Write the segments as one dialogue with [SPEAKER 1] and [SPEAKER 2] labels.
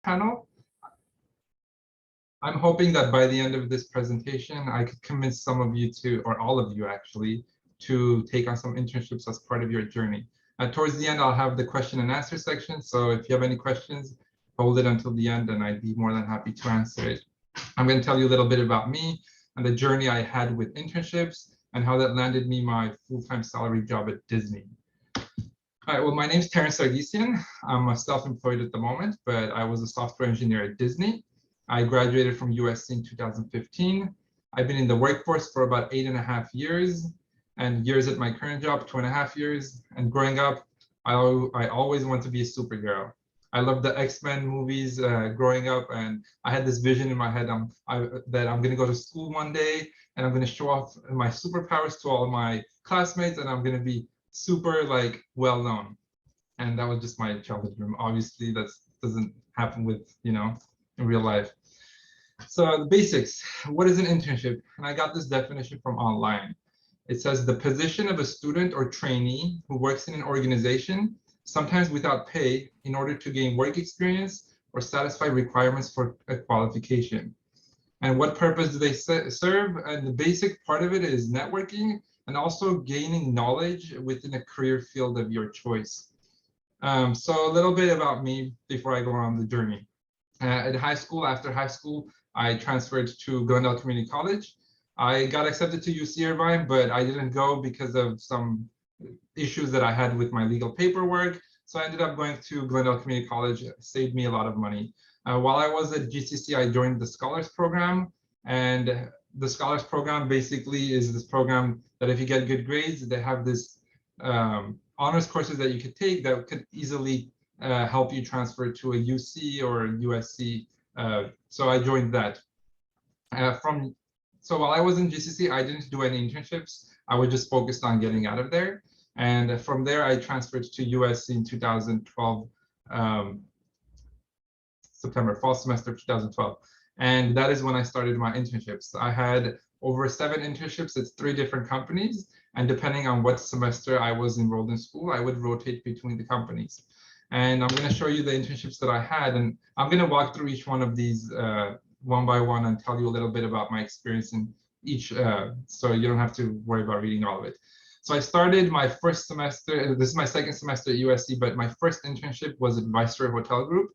[SPEAKER 1] panel. I'm hoping that by the end of this presentation, I could convince some of you to, or all of you actually, to take on some internships as part of your journey. Towards the end, I'll have the question and answer section. So if you have any questions, hold it until the end and I'd be more than happy to answer it. I'm going to tell you a little bit about me and the journey I had with internships and how that landed me my full-time salary job at Disney. All right, well, my name is Taron Sargsyan. I'm self-employed at the moment, but I was a software engineer at Disney. I graduated from USC in 2015. I've been in the workforce for about 8.5 years, and years at my current job, 2.5 years. And growing up, I always wanted to be a superhero. I loved the X-Men movies growing up, and I had this vision in my head that I'm going to go to school one day, and I'm going to show off my superpowers to all of my classmates, and I'm going to be super well known. And that was just my childhood dream. Obviously, that doesn't happen with in real life. So the basics. What is an internship? And I got this definition from online. It says the position of a student or trainee who works in an organization, sometimes without pay, in order to gain work experience or satisfy requirements for a qualification. And what purpose do they serve? And the basic part of it is networking and also gaining knowledge within a career field of your choice. So a little bit about me before I go on the journey. At high school, after high school, I transferred to Glendale Community College. I got accepted to UC Irvine, but I didn't go because of some issues that I had with my legal paperwork. So I ended up going to Glendale Community College. It saved me a lot of money. While I was at GCC, I joined the Scholars Program. And the Scholars Program basically is this program that if you get good grades, they have this honors courses that you could take that could easily help you transfer to a UC or a USC. So I joined that. So while I was in GCC, I didn't do any internships. I was just focused on getting out of there. And from there, I transferred to USC in 2012, September, fall semester of 2012. And that is when I started my internships. I had over 7 internships at 3 different companies. And depending on what semester I was enrolled in school, I would rotate between the companies. And I'm going to show you the internships that I had. And I'm going to walk through each one of these one by one and tell you a little bit about my experience in each, so you don't have to worry about reading all of it. So I started my first semester, this is my second semester at USC, but my first internship was at Viceroy Hotel Group.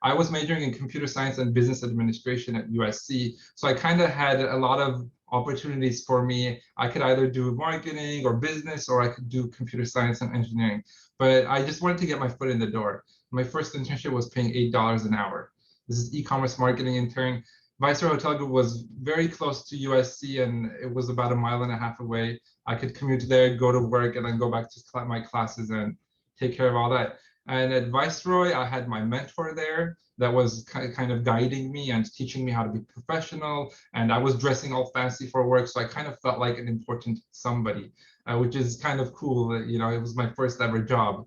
[SPEAKER 1] I was majoring in computer science and business administration at USC. So I kind of had a lot of opportunities for me. I could either do marketing or business, or I could do computer science and engineering. But I just wanted to get my foot in the door. My first internship was paying $8 an hour. This is e-commerce marketing intern. Viceroy Hotel Group was very close to USC, and it was about 1.5 miles away. I could commute there, go to work, and then go back to my classes and take care of all that. And at Viceroy, I had my mentor there that was kind of guiding me and teaching me how to be professional. And I was dressing all fancy for work, so I kind of felt like an important somebody, which is kind of cool. It was my first ever job.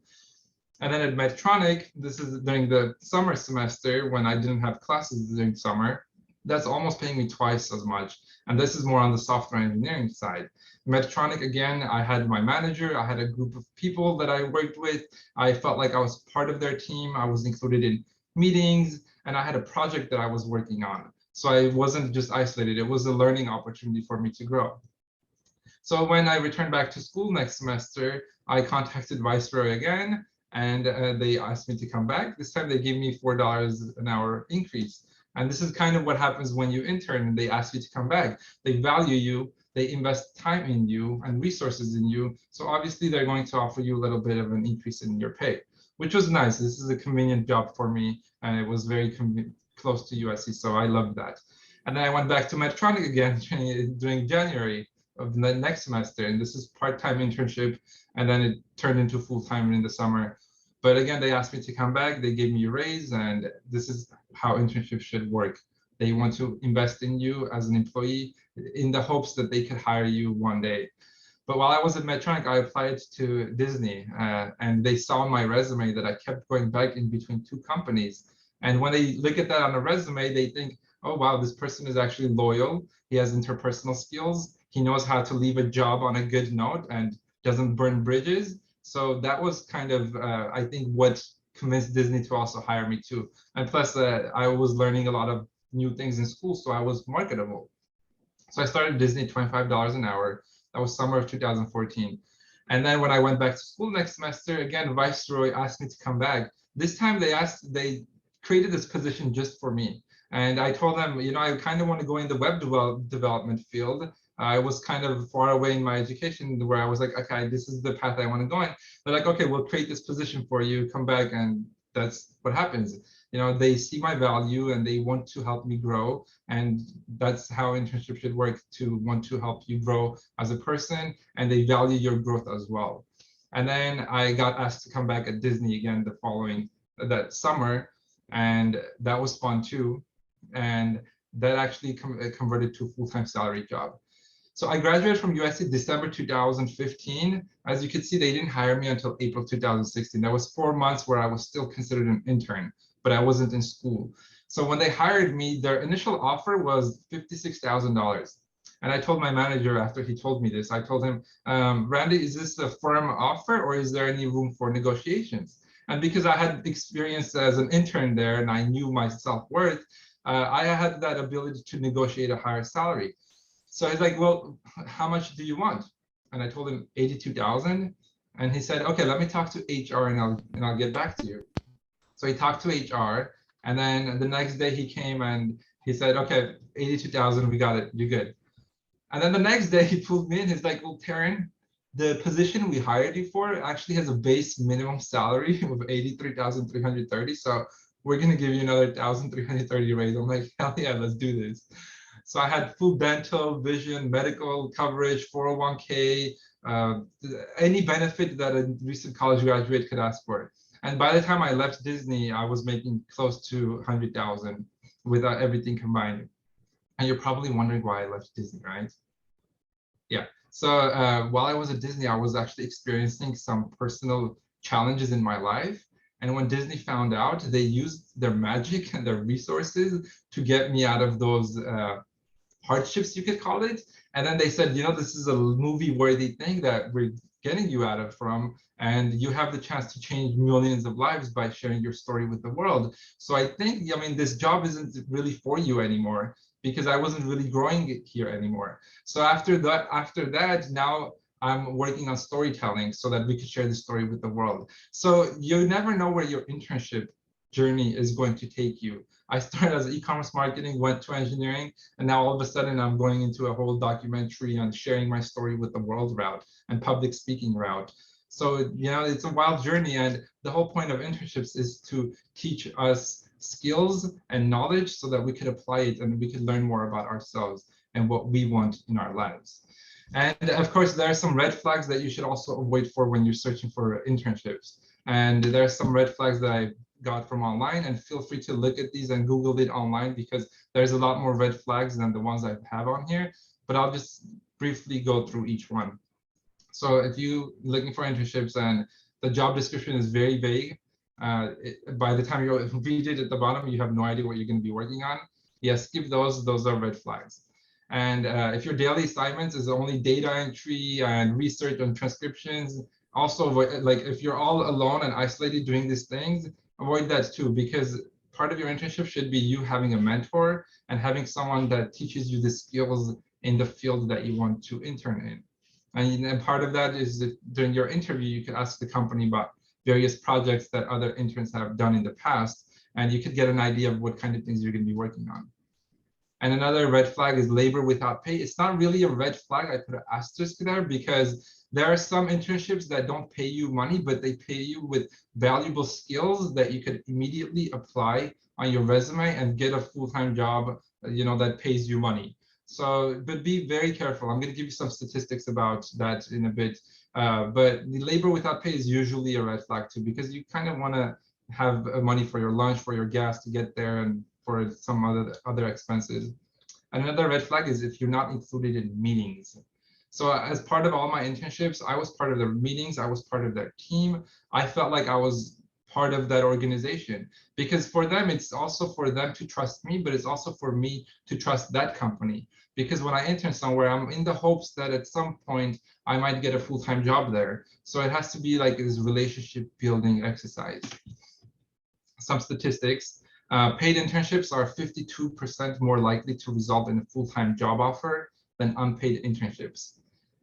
[SPEAKER 1] And then at Medtronic, this is during the summer semester when I didn't have classes during summer. That's almost paying me twice as much. And this is more on the software engineering side. Medtronic, again, I had my manager. I had a group of people that I worked with. I felt like I was part of their team. I was included in meetings, and I had a project that I was working on. So I wasn't just isolated. It was a learning opportunity for me to grow. So when I returned back to school next semester, I contacted Viceroy again, and they asked me to come back. This time they gave me $4 an hour increase. And this is kind of what happens when you intern and they ask you to come back. They value you, they invest time in you and resources in you. So obviously they're going to offer you a little bit of an increase in your pay, which was nice. This is a convenient job for me, and it was very close to USC, so I loved that. And then I went back to Medtronic again during January of the next semester, and this is part-time internship, and then it turned into full-time in the summer. But again, they asked me to come back. They gave me a raise, and this is how internships should work. They want to invest in you as an employee in the hopes that they could hire you one day. But while I was at Medtronic, I applied to Disney, and they saw on my resume that I kept going back in between 2 companies. And when they look at that on a resume, they think, oh, wow, this person is actually loyal. He has interpersonal skills. He knows how to leave a job on a good note and doesn't burn bridges. So that was kind of, I think, what convinced Disney to also hire me too. And plus, I was learning a lot of new things in school, so I was marketable. So I started Disney $25 an hour. That was summer of 2014. And then when I went back to school next semester, again, Viceroy asked me to come back. This time they created this position just for me. And I told them, you know, I kind of want to go in the web development field. I was kind of far away in my education where I was like, okay, this is the path I want to go in. They're like, okay, we'll create this position for you, come back. And that's what happens. You know, they see my value and they want to help me grow. And that's how internship should work, to want to help you grow as a person, and they value your growth as well. And then I got asked to come back at Disney again that summer, and that was fun too. And that actually converted to a full-time salary job. So I graduated from USC December 2015. As you can see, they didn't hire me until April 2016. That was 4 months where I was still considered an intern, but I wasn't in school. So when they hired me, their initial offer was $56,000. And I told my manager after he told me this, I told him, Randy, is this a firm offer or is there any room for negotiations? And because I had experience as an intern there and I knew my self-worth, I had that ability to negotiate a higher salary. So he's like, well, how much do you want? And I told him 82,000. And he said, okay, let me talk to HR and I'll get back to you. So he talked to HR, and then the next day he came and he said, okay, 82,000, we got it, you're good. And then the next day he pulled me in, he's like, well, Taron, the position we hired you for actually has a base minimum salary of 83,330. So we're gonna give you another 1,330 raise. I'm like, hell yeah, let's do this. So I had full dental, vision, medical coverage, 401k, any benefit that a recent college graduate could ask for. And by the time I left Disney, I was making close to 100,000 without everything combined. And you're probably wondering why I left Disney, right? Yeah. So while I was at Disney, I was actually experiencing some personal challenges in my life. And when Disney found out, they used their magic and their resources to get me out of those hardships, you could call it. And then they said, you know, this is a movie-worthy thing that we're getting you out of from, and you have the chance to change millions of lives by sharing your story with the world. So I think, I mean, this job isn't really for you anymore, because I wasn't really growing it here anymore. So after that, now I'm working on storytelling so that we could share the story with the world. So you never know where your internship journey is going to take you. I started as e-commerce marketing, went to engineering, and now all of a sudden I'm going into a whole documentary on sharing my story with the world route and public speaking route. So, you know, it's a wild journey, and the whole point of internships is to teach us skills and knowledge so that we could apply it and we could learn more about ourselves and what we want in our lives. And of course, there are some red flags that you should also avoid for when you're searching for internships. And there are some red flags that I got from online, and feel free to look at these and Google it online, because there's a lot more red flags than the ones I have on here, but I'll just briefly go through each one. So if you're looking for internships and the job description is very vague, by the time you read it at the bottom, you have no idea what you're going to be working on. Yeah, skip those are red flags. And if your daily assignments is only data entry and research and transcriptions, also like if you're all alone and isolated doing these things, avoid that too, because part of your internship should be you having a mentor and having someone that teaches you the skills in the field that you want to intern in. And part of that is that during your interview, you could ask the company about various projects that other interns have done in the past, and you could get an idea of what kind of things you're going to be working on. And another red flag is labor without pay. It's not really a red flag. I put an asterisk there because there are some internships that don't pay you money, but they pay you with valuable skills that you could immediately apply on your resume and get a full-time job, you know, that pays you money. So, but be very careful. I'm going to give you some statistics about that in a bit. But the labor without pay is usually a red flag too, because you kind of want to have money for your lunch, for your gas to get there, and for some other expenses. And another red flag is if you're not included in meetings. So as part of all my internships, I was part of their meetings, I was part of their team. I felt like I was part of that organization, because for them, it's also for them to trust me, but it's also for me to trust that company. Because when I intern somewhere, I'm in the hopes that at some point I might get a full-time job there. So it has to be like this relationship building exercise. some statistics. Paid internships are 52% more likely to result in a full-time job offer than unpaid internships.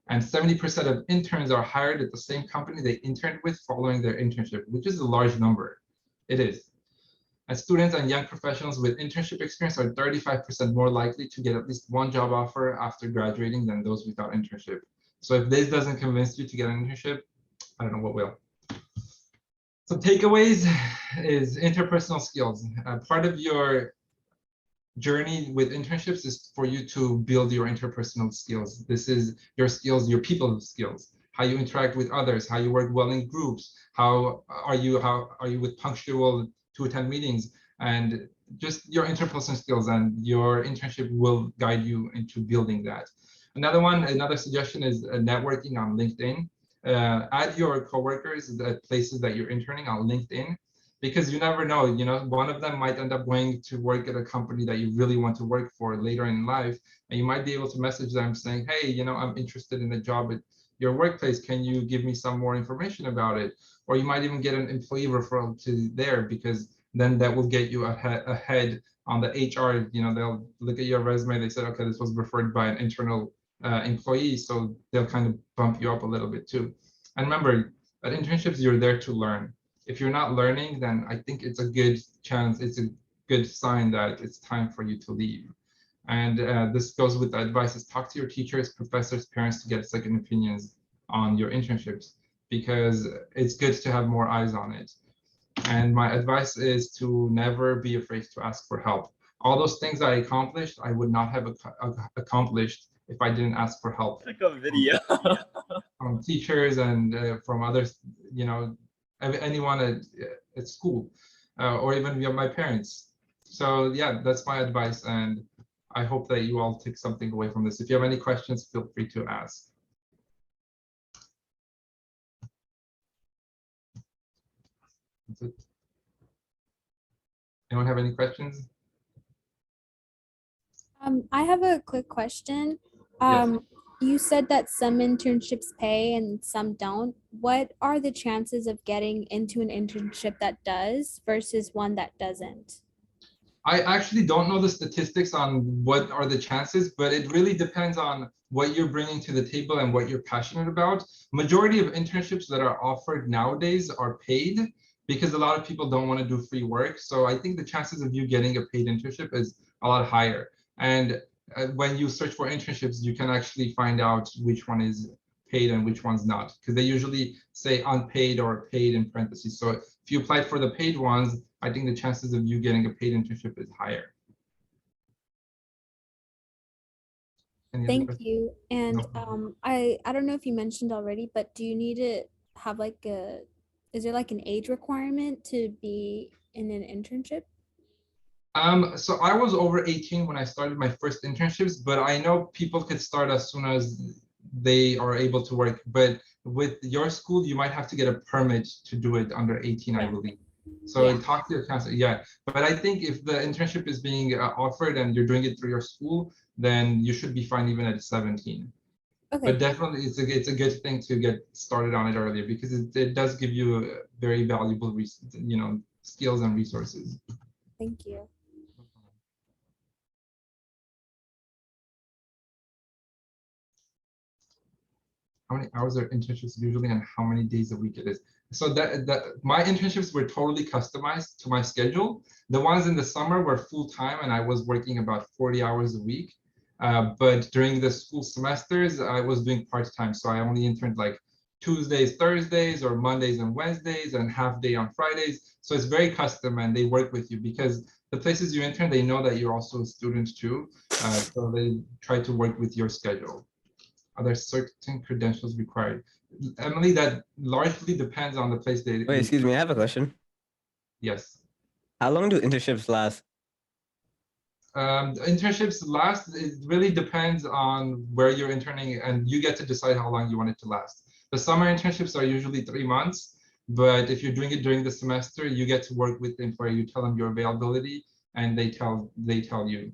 [SPEAKER 1] And 70% of interns are hired at the same company they interned with following their internship, which is a large number. It is. And students and young professionals with internship experience are 35% more likely to get at least one job offer after graduating than those without internship. So if this doesn't convince you to get an internship, I don't know what will. So takeaways is interpersonal skills. Part of your journey with internships is for you to build your interpersonal skills. This is your skills, your people skills, how you interact with others, how you work well in groups, how are you with punctual to attend meetings, and just your interpersonal skills, and your internship will guide you into building that. Another suggestion is networking on LinkedIn. Add your coworkers at places that you're interning on LinkedIn, because you never know, one of them might end up going to work at a company that you really want to work for later in life, and you might be able to message them saying, hey, I'm interested in a job at your workplace. Can you give me some more information about it? Or you might even get an employee referral to there, because then that will get you ahead on the HR. They'll look at your resume. They said, okay, this was referred by an internal employee, so they'll kind of bump you up a little bit too. And remember, at internships, you're there to learn. If you're not learning, then I think it's a good chance, it's a good sign that it's time for you to leave. And this goes with the advice: is talk to your teachers, professors, parents to get second opinions on your internships, because it's good to have more eyes on it. And my advice is to never be afraid to ask for help. All those things I accomplished, I would not have accomplished if I didn't ask for help.
[SPEAKER 2] Like a video.
[SPEAKER 1] From teachers and from others, anyone at school, or even via my parents. So yeah, that's my advice, and I hope that you all take something away from this. If you have any questions, feel free to ask. That's it. Anyone have any questions?
[SPEAKER 3] I have a quick question.
[SPEAKER 1] Yes.
[SPEAKER 3] You said that some internships pay and some don't. What are the chances of getting into an internship that does versus one that doesn't?
[SPEAKER 1] I actually don't know the statistics on what are the chances, but it really depends on what you're bringing to the table and what you're passionate about. Majority of internships that are offered nowadays are paid, because a lot of people don't want to do free work. So I think the chances of you getting a paid internship is a lot higher. And when you search for internships, you can actually find out which one is paid and which one's not, because they usually say unpaid or paid in parentheses. So if you apply for the paid ones, I think the chances of you getting a paid internship is higher.
[SPEAKER 3] Thank you. And
[SPEAKER 1] No.
[SPEAKER 3] I don't know if you mentioned already, but do you need to have is there like an age requirement to be in an internship?
[SPEAKER 1] So I was over 18 when I started my first internships, but I know people could start as soon as they are able to work. But with your school, you might have to get a permit to do it under 18, I believe. So talk to your counselor. Yeah, but I think if the internship is being offered and you're doing it through your school, then you should be fine even at 17.
[SPEAKER 3] Okay.
[SPEAKER 1] But definitely, it's a good thing to get started on it earlier, because it does give you very valuable, skills and resources.
[SPEAKER 3] Thank you.
[SPEAKER 1] How many hours are internships usually, and how many days a week it is? So that my internships were totally customized to my schedule. The ones in the summer were full-time, and I was working about 40 hours a week. But during the school semesters, I was doing part-time. So I only interned like Tuesdays, Thursdays, or Mondays and Wednesdays, and half day on Fridays. So it's very custom, and they work with you, because the places you intern, they know that you're also a student too. So they try to work with your schedule. Are there certain credentials required? Emily, that largely depends on the place they.
[SPEAKER 4] Wait, excuse me, I have a question.
[SPEAKER 1] Yes.
[SPEAKER 4] How long do internships last?
[SPEAKER 1] Internships last, it really depends on where you're interning, and you get to decide how long you want it to last. The summer internships are usually 3 months, but if you're doing it during the semester, you get to work with the employer. You tell them your availability, and they tell you,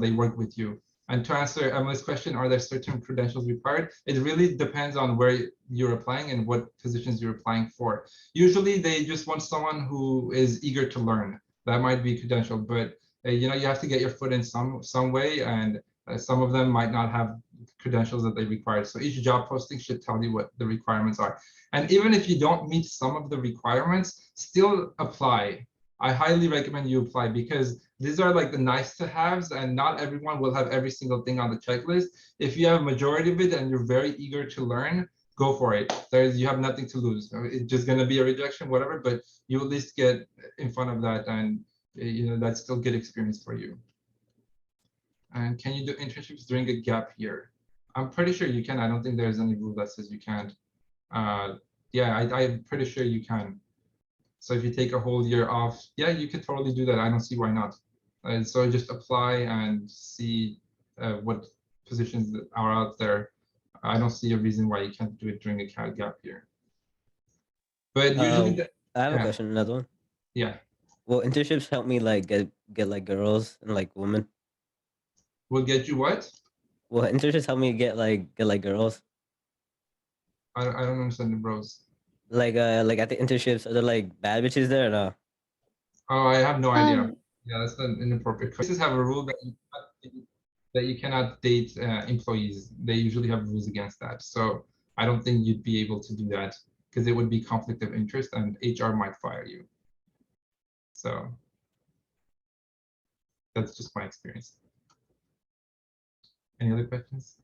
[SPEAKER 1] they work with you. And to answer Emily's question, are there certain credentials required? It really depends on where you're applying and what positions you're applying for. Usually they just want someone who is eager to learn. That might be credential, but you know, you have to get your foot in some way, and some of them might not have credentials that they require. So each job posting should tell you what the requirements are. And even if you don't meet some of the requirements, still apply. I highly recommend you apply, because these are like the nice to haves, and not everyone will have every single thing on the checklist. If you have a majority of it and you're very eager to learn, go for it. You have nothing to lose. It's just going to be a rejection, whatever, but you at least get in front of that, and you know, that's still good experience for you. And can you do internships during a gap year? I'm pretty sure you can. I don't think there's any rule that says you can't. Yeah, I'm pretty sure you can. So if you take a whole year off, yeah, you could totally do that. I don't see why not. So just apply and see what positions that are out there. I don't see a reason why you can't do it during a gap year. But usually,
[SPEAKER 4] I have a
[SPEAKER 1] yeah,
[SPEAKER 4] question, another one.
[SPEAKER 1] yeah.
[SPEAKER 4] Will internships help me like get like girls and like women?
[SPEAKER 1] Will get you what?
[SPEAKER 4] Will internships help me get like girls?
[SPEAKER 1] I don't understand the bros.
[SPEAKER 4] Like at the internships, are there like bad bitches there or no?
[SPEAKER 1] Oh, I have no idea.
[SPEAKER 3] Um,
[SPEAKER 1] Yeah, that's an inappropriate. Places have a rule that you cannot date employees. They usually have rules against that. So I don't think you'd be able to do that, because it would be conflict of interest and HR might fire you. So that's just my experience. Any other questions?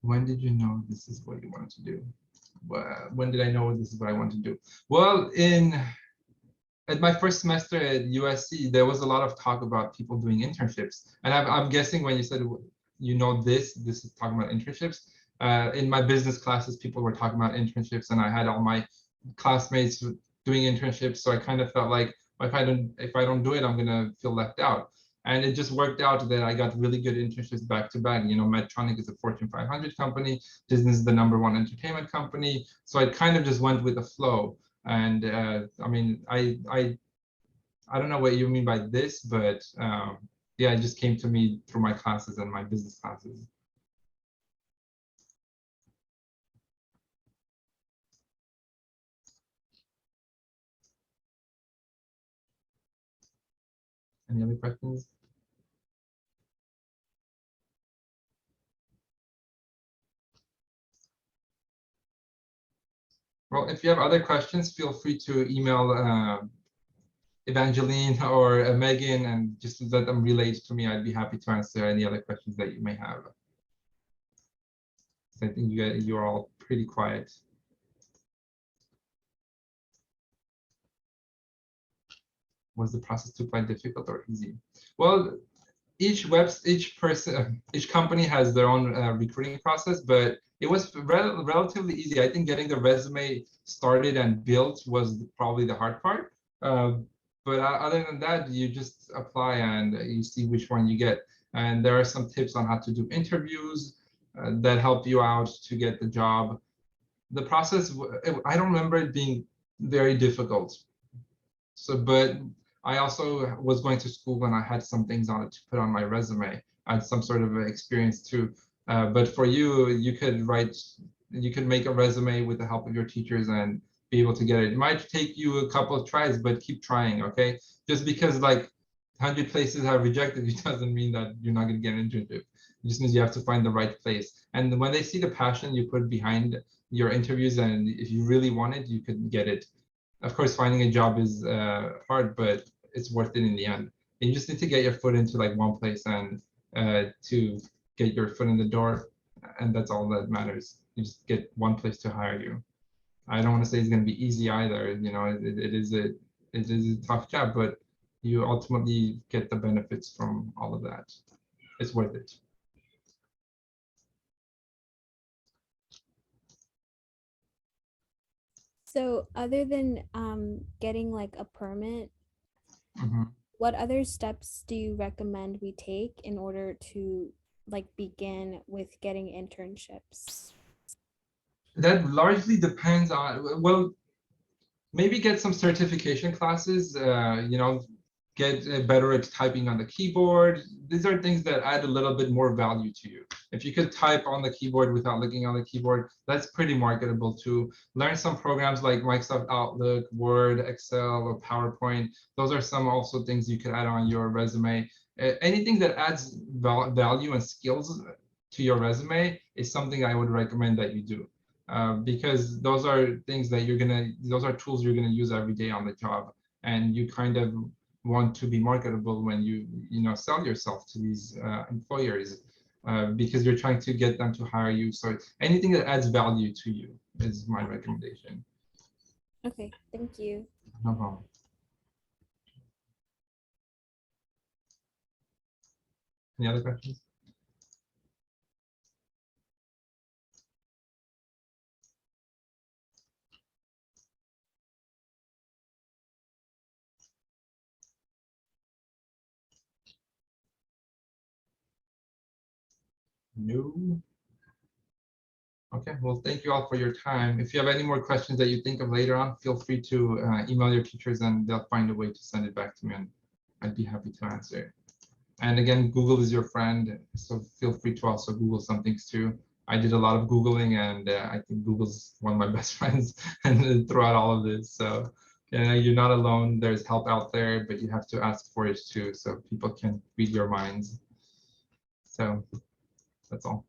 [SPEAKER 1] When did you know this is what you wanted to do? When did I know this is what I want to do? Well, at my first semester at USC, there was a lot of talk about people doing internships. And I'm guessing when you said, you know, this is talking about internships. In my business classes, people were talking about internships, and I had all my classmates doing internships. So I kind of felt like if I don't do it, I'm gonna feel left out. And it just worked out that I got really good internships back to back. You know, Medtronic is a Fortune 500 company. Disney is the #1 entertainment company. So I kind of just went with the flow. And I mean, I don't know what you mean by this, but yeah, it just came to me through my classes and my business classes. Any other questions? Well, if you have other questions, feel free to email Evangeline or Megan, and just let them relay to me. I'd be happy to answer any other questions that you may have. I think you're all pretty quiet. Was the process to apply difficult or easy? Well, each company has their own recruiting process, but it was relatively easy. I think getting the resume started and built was probably the hard part. But other than that, you just apply and you see which one you get. And there are some tips on how to do interviews that help you out to get the job. The process, I don't remember it being very difficult. So, but I also was going to school and I had some things on it to put on my resume. I had some sort of experience too. But for you, you could make a resume with the help of your teachers and be able to get it. It might take you a couple of tries, but keep trying, okay? Just because like 100 places have rejected you doesn't mean that you're not going to get an internship. It just means you have to find the right place. And when they see the passion you put behind your interviews, and if you really want it, you could get it. Of course, finding a job is hard, but it's worth it in the end. And you just need to get your foot into like one place and to get your foot in the door, and that's all that matters. You just get one place to hire you. I don't want to say it's going to be easy either. You know, it is a tough job, but you ultimately get the benefits from all of that. It's worth it.
[SPEAKER 3] So other than getting like a permit, what other steps do you recommend we take in order to like begin with getting internships?
[SPEAKER 1] That largely depends on, well, maybe get some certification classes, you know, get better at typing on the keyboard. These are things that add a little bit more value to you. If you could type on the keyboard without looking on the keyboard, that's pretty marketable too. Learn some programs like Microsoft Outlook, Word, Excel, or PowerPoint. Those are some also things you could add on your resume. Anything that adds value and skills to your resume is something I would recommend that you do. Because those are things that those are tools you're gonna use every day on the job, and you kind of want to be marketable when you sell yourself to these employers, because you're trying to get them to hire you. So anything that adds value to you is my recommendation.
[SPEAKER 3] Okay, thank you.
[SPEAKER 1] No problem. Any other questions? No. Okay, well, thank you all for your time. If you have any more questions that you think of later on, feel free to email your teachers and they'll find a way to send it back to me, and I'd be happy to answer it. And again, Google is your friend, so feel free to also Google some things too. I did a lot of Googling, and I think Google's one of my best friends and throughout all of this. So you're not alone. There's help out there, but you have to ask for it too, so people can read your minds. So that's all.